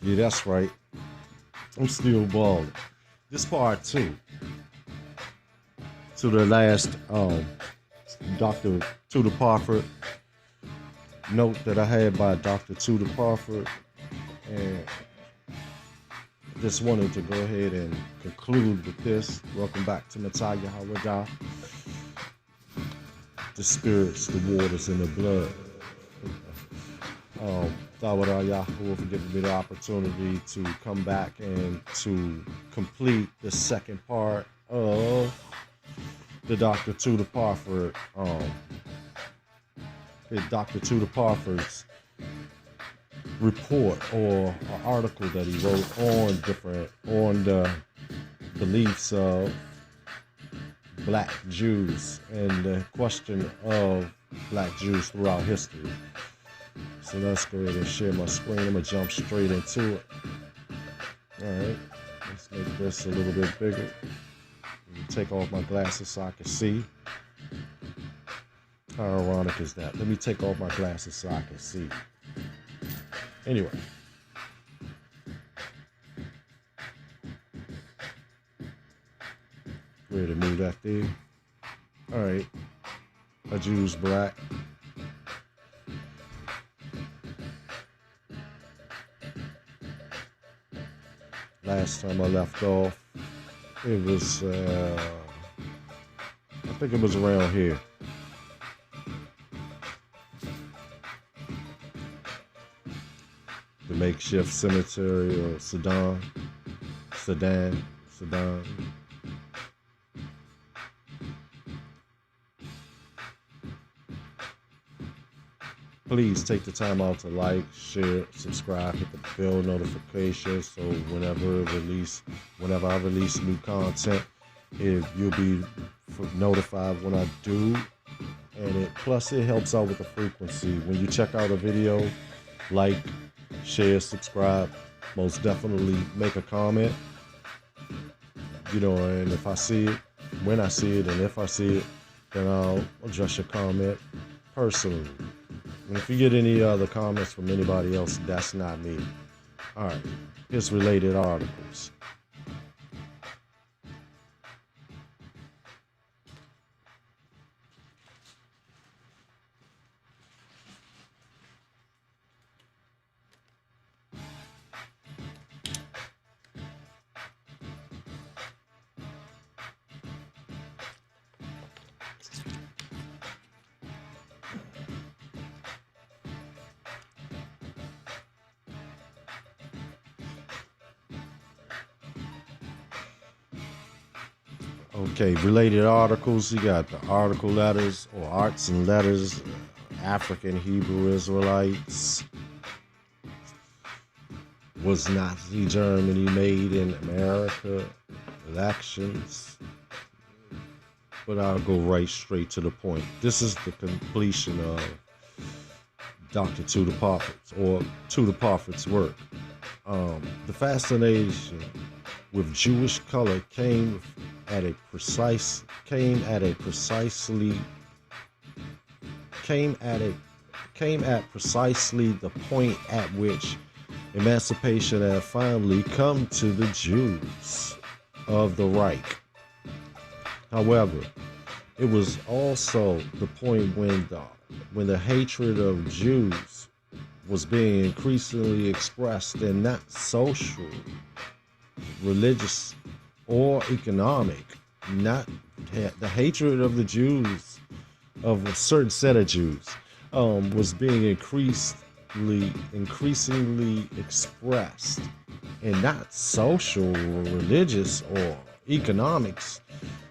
Yeah, that's right. I'm still balling. This part two to the last Dr. Tudor Parford note that I had by Dr. Tudor Parford, and just wanted to go ahead and conclude with this. Welcome back to Natalia Hawada. The spirits, the waters, and the blood. Tawada Yahoo for giving me the opportunity to come back and to complete the second part of the Dr. Tudor Parford, Dr. Tudor Parford's report or an article that he wrote on the beliefs of Black Jews and the question of Black Jews throughout history. So let's go ahead and share my screen. I'm gonna jump straight into it. All right, let's make this a little bit bigger. Take off my glasses so I can see. How ironic is that? Let me take off my glasses so I can see. Anyway. Go ahead and move that there. All right. A Jew's black. Last time I left off, it was, I think it was around here. The makeshift cemetery of Sudan. Please take the time out to like, share, subscribe, hit the bell notification so whenever I release new content, you'll be notified when I do. And plus it helps out with the frequency. When you check out a video, like, share, subscribe, most definitely make a comment. And if I see it, when I see it, and if I see it, then I'll address your comment personally. And if you get any other comments from anybody else, that's not me. All right, here's related articles. Okay, related articles. You got the article letters or arts and letters, African Hebrew Israelites. Was Nazi Germany made in America? Elections. But I'll go right straight to the point. This is the completion of Dr. Tudor Parford's or Tudor Parford's work. The fascination with Jewish color came at precisely the point at which emancipation had finally come to the Jews of the Reich. However, it was also the point when the hatred of Jews was being increasingly expressed in not social, religious, or economic, not the hatred of the Jews, of a certain set of Jews, was being increasingly expressed in not social, or religious, or economics.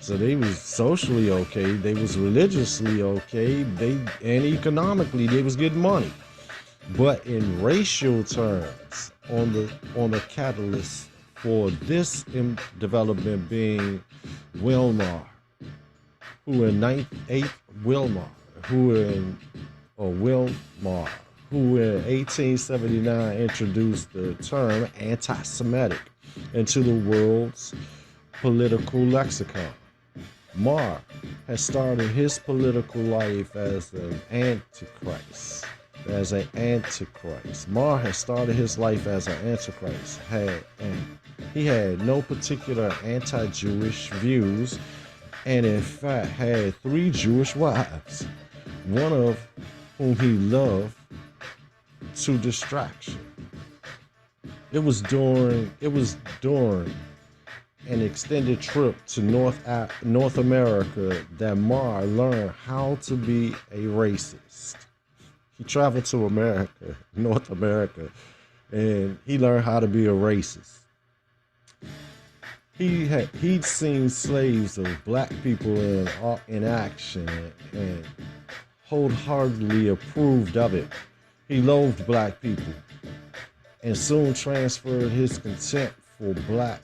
So they was socially okay, they was religiously okay, and economically they was getting money. But in racial terms, on the catalyst for this development being Wilmar, who in 1879 introduced the term anti-Semitic into the world's political lexicon. Marr has started his political life as an antichrist as an antichrist. Marr had started his life as an antichrist. He had no particular anti-Jewish views, and in fact had 3 Jewish wives, one of whom he loved to distraction. It was during an extended trip to North America that Marr learned how to be a racist. He traveled to North America, and he learned how to be a racist. He'd seen slaves of black people in action and wholeheartedly approved of it. He loathed black people and soon transferred his contempt for black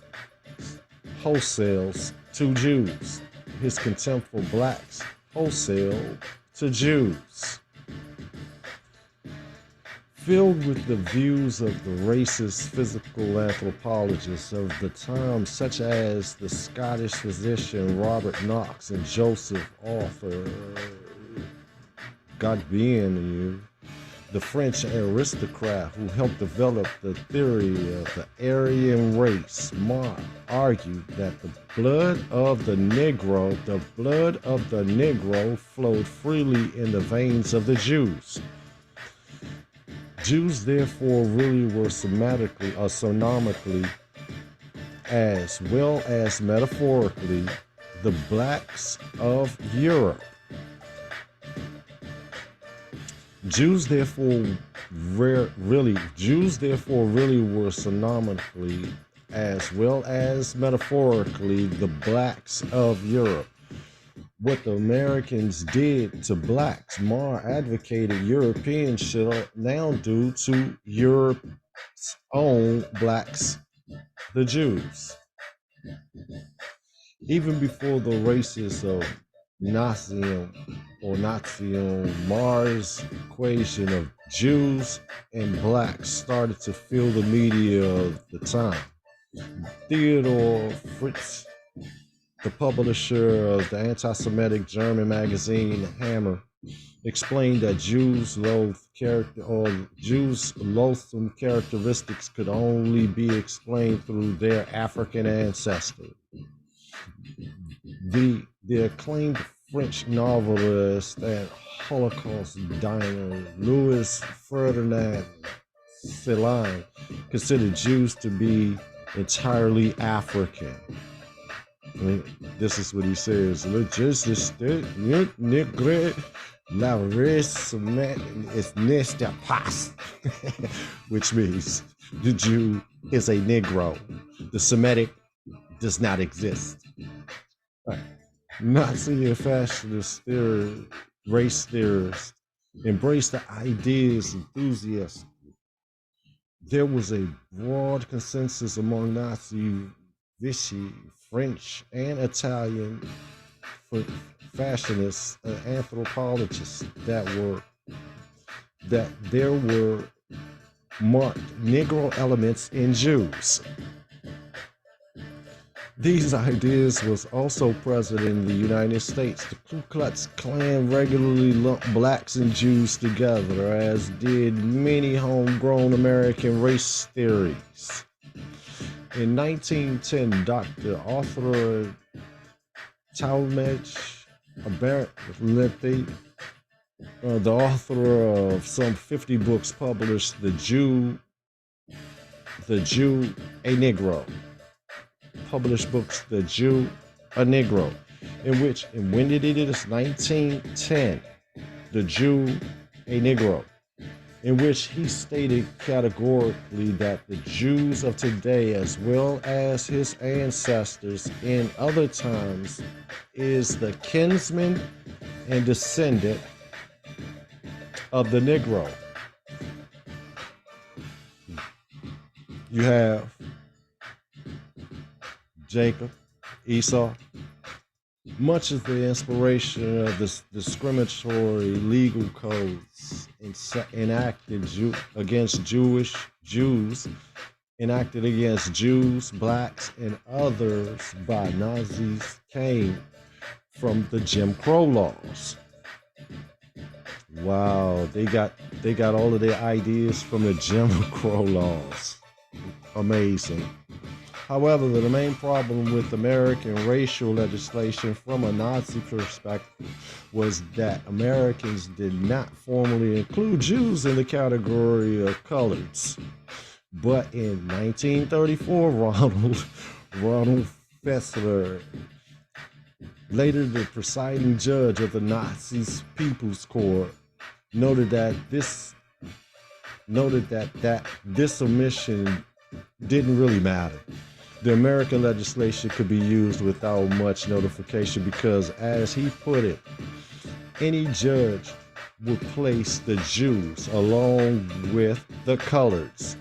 wholesales to Jews. His contempt for blacks wholesale to Jews. Filled with the views of the racist physical anthropologists of the time, such as the Scottish physician Robert Knox and Joseph Arthur Godbien, the French aristocrat who helped develop the theory of the Aryan race, Marr argued that the blood of the Negro flowed freely in the veins of the Jews. Jews therefore really were sonomically, as well as metaphorically, the blacks of Europe. Jews therefore really were sonomically, as well as metaphorically, the blacks of Europe. What the Americans did to blacks, Marr advocated Europeans should now do to Europe's own blacks, the Jews. Even before the races of Nazism, Marr's equation of Jews and blacks started to fill the media of the time. Theodor Fritz, the publisher of the anti-Semitic German magazine Hammer, explained that Jews' loathsome characteristics could only be explained through their African ancestors. The acclaimed French novelist and Holocaust denier Louis Ferdinand Céline considered Jews to be entirely African. I mean, this is what he says: "Le Juif négre, la race n'est pas," which means the Jew is a Negro. The Semitic does not exist. Right. Nazi and fascist race theorists embraced the ideas enthusiastically. There was a broad consensus among Nazi, Vichy, French, and Italian fascists and anthropologists that there were marked Negro elements in Jews. These ideas was also present in the United States. The Ku Klux Klan regularly lumped blacks and Jews together, as did many homegrown American race theories. In 1910, Dr. Arthur Talmadge, the author of some 50 books, published The Jew, a Negro. Published books, The Jew, a Negro, and when did it is 1910, The Jew, a Negro, in which he stated categorically that the Jews of today, as well as his ancestors in other times, is the kinsman and descendant of the Negro. You have Jacob, Esau. Much of the inspiration of the discriminatory legal codes enacted against Jews, blacks, and others by Nazis came from the Jim Crow laws. Wow, they got all of their ideas from the Jim Crow laws. Amazing. However, the main problem with American racial legislation from a Nazi perspective was that Americans did not formally include Jews in the category of coloreds. But in 1934, Ronald Fessler, later the presiding judge of the Nazis' People's Court, noted that this omission didn't really matter. The American legislation could be used without much notification because, as he put it, any judge would place the Jews along with the coloreds,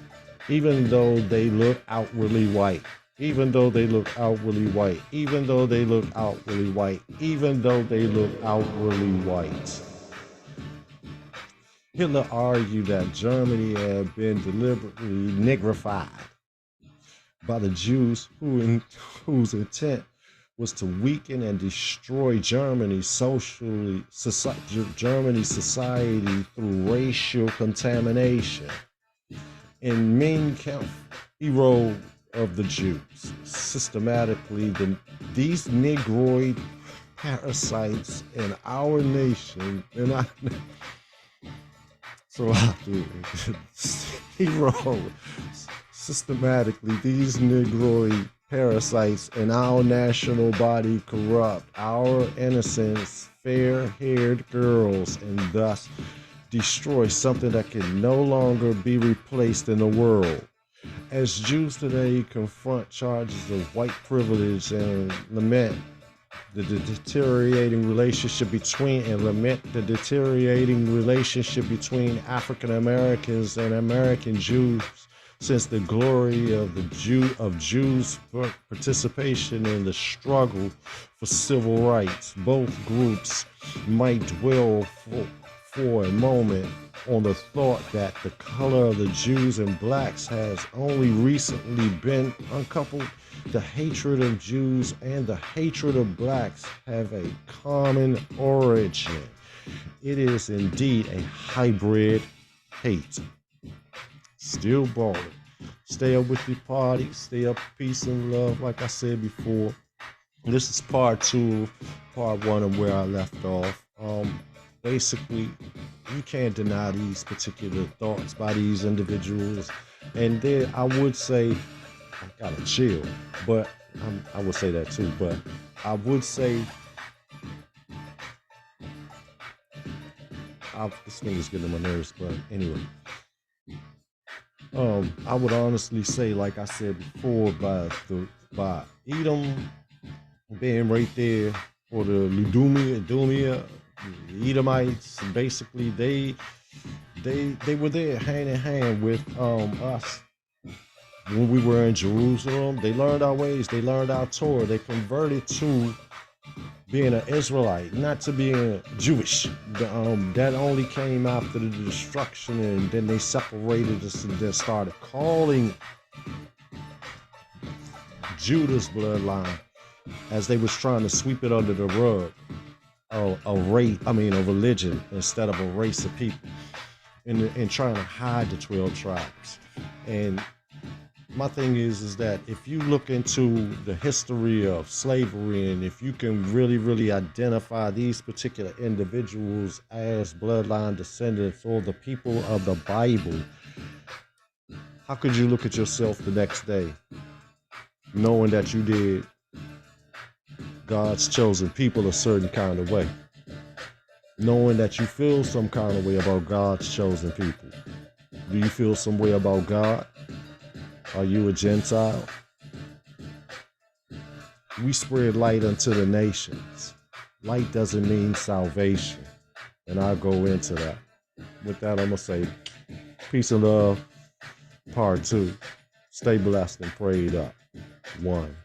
even though they look outwardly white. Even though they look outwardly white. Even though they look outwardly white. Even though they look outwardly white. Hitler argued that Germany had been deliberately nigrified by the Jews whose intent was to weaken and destroy Germany's society through racial contamination. In Mein Kampf, he wrote of the Jews systematically these negroid parasites in our nation, he wrote systematically these negroid parasites in our national body corrupt our innocent fair-haired girls and thus destroy something that can no longer be replaced in the world. As Jews today confront charges of white privilege and lament the deteriorating relationship between African Americans and American Jews, since the glory of Jews' participation in the struggle for civil rights, both groups might dwell for a moment on the thought that the color of the Jews and blacks has only recently been uncoupled. The hatred of Jews and the hatred of blacks have a common origin. It is indeed a hybrid hate. Still balling. Stay up with the party. Stay up, peace and love. Like I said before, this is part 2, part 1 of where I left off. Basically, you can't deny these particular thoughts by these individuals. And then I would say, I gotta chill, but I would say that too. But I would say, this thing is getting on my nerves. But anyway, I would honestly say, like I said before, by Edom being right there, or the Idumea, the Edomites, basically they were there hand in hand with us when we were in Jerusalem. They learned our ways, they learned our Torah, they converted to being an Israelite, not to being Jewish. That only came after the destruction, and then they separated us and then started calling Judah's bloodline, as they was trying to sweep it under the rug, a religion instead of a race of people, and trying to hide the 12 tribes. And my thing is that if you look into the history of slavery, and if you can really identify these particular individuals as bloodline descendants or the people of the Bible, how could you look at yourself the next day knowing that you did God's chosen people a certain kind of way, knowing that you feel some kind of way about God's chosen people? Do you feel some way about God? Are you a Gentile? We spread light unto the nations. Light doesn't mean salvation, and I'll go into that. With that, I'm gonna say peace and love, part 2. Stay blessed and prayed up. 1.